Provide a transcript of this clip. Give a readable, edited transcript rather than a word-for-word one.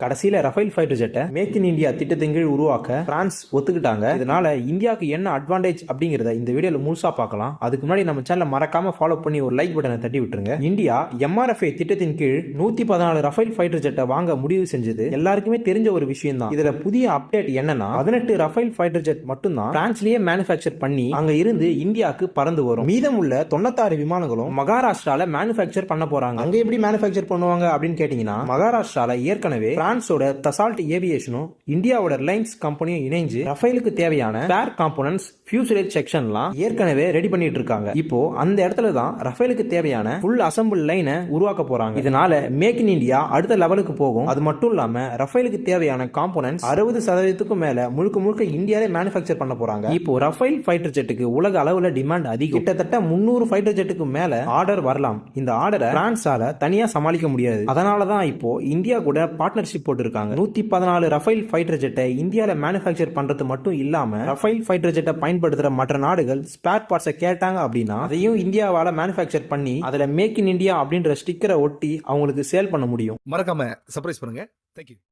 கடைசியில Rafale fighter ஜெட்டை make in India திட்டத்தின் கீழ் உருவாக்க பிரான்ஸ் ஒத்துக்கிட்டாங்க. இதனால இந்தியாவுக்கு என்ன அட்வான்டேஜ் அப்படிங்கறத இந்த வீடியோல முழுசா பார்க்கலாம். அதுக்கு முன்னாடி நம்ம சேனலை மறக்காம ஃபாலோ பண்ணி ஒரு லைக் பட்டனை தட்டி விட்டுருங்க. இந்தியா MRFA திட்டத்தின் கீழ் 114 ரஃபேல் ஃபைட்டர் ஜெட்டை வாங்க முடிவு செஞ்சது எல்லாருக்குமே தெரிஞ்ச ஒரு விஷயம் தான். இதுல புதிய அப்டேட் என்னன்னா 18 ரஃபேல் ஃபைட்டர் ஜெட் மட்டும் தான் பிரான்ஸ்லயே மேனுஃபேக்சர் பண்ணி அங்க இருந்து இந்தியாவுக்கு பறந்து வரும். மீதம் உள்ள 96 விமானங்களும் மகாராஷ்டிரால மேனுஃபேக்சர் பண்ண போறாங்க. அங்க எப்படி மேனுஃபேக்சர் பண்ணுவாங்க அப்படின்னு கேட்டீங்கன்னா, மகாராஷ்டிரால ஏற்கனவே பிரான்ஸோட தசால்ட் ஏவியேஷனும் இந்தியாவோட ரிலையன்ஸ் கம்பெனியும் இணைஞ்சு ரஃபேலுக்கு தேவையான ஸ்பேர் காம்போனன்ட்ஸ் ஃபியூசலேஜ் செக்ஷன்லாம் ஏற்கனவே ரெடி பண்ணிட்டு இருக்காங்க. இப்போ அந்த இடத்துல தான் ரஃபேலுக்கு தேவையான ஃபுல் அசம்பிள் லைனை உருவாக்க போறாங்க. இதனால மேக் இன் இந்தியா அடுத்த லெவலுக்கு போகும். அது மட்டும் இல்லாம ரஃபேலுக்கு தேவையான காம்போனன்ட்ஸ் 60% மேல முழுக்க முழுக்க இந்தியாவிலே மேனுஃபேக்சர் பண்ண போறாங்க. இப்போ ரஃபேல் ஃபைட்டர் ஜெட்டுக்கு உலக அளவுல டிமாண்ட் அதிகம். கிட்டத்தட்ட 300 ஃபைட்டர் ஜெட்டுக்கு மேல ஆர்டர் வரலாம். இந்த ஆர்டரை பிரான்ஸால தனியா சமாளிக்க முடியாது. அதனாலதான் இப்போ இந்தியா கூட பார்ட்னர்ஷிப் போட்டிருக்காங்க. 114 ரஃபேல் ஃபைட்டர் ஜெட்டை இந்தியால மேனுஃபேக்சர் பண்றது மட்டும் இல்லாம ரஃபேல் ஃபைட்டர் ஜெட்டை பயன்படுத்துற மற்ற நாடுகள் ஸ்பேர் பார்ட்ஸை கேட்டாங்க அப்படின்னா அதையும் இந்தியாவால மேனுஃபேக்சர் பண்ணி அதுல மேக் இன் இந்தியா அப்படின்ற ஸ்டிக்கரை ஒட்டி அவங்களுக்கு சேல் பண்ண முடியும். மறக்காம சர்ப்ரைஸ் பண்ணுங்க. தேங்க்யூ.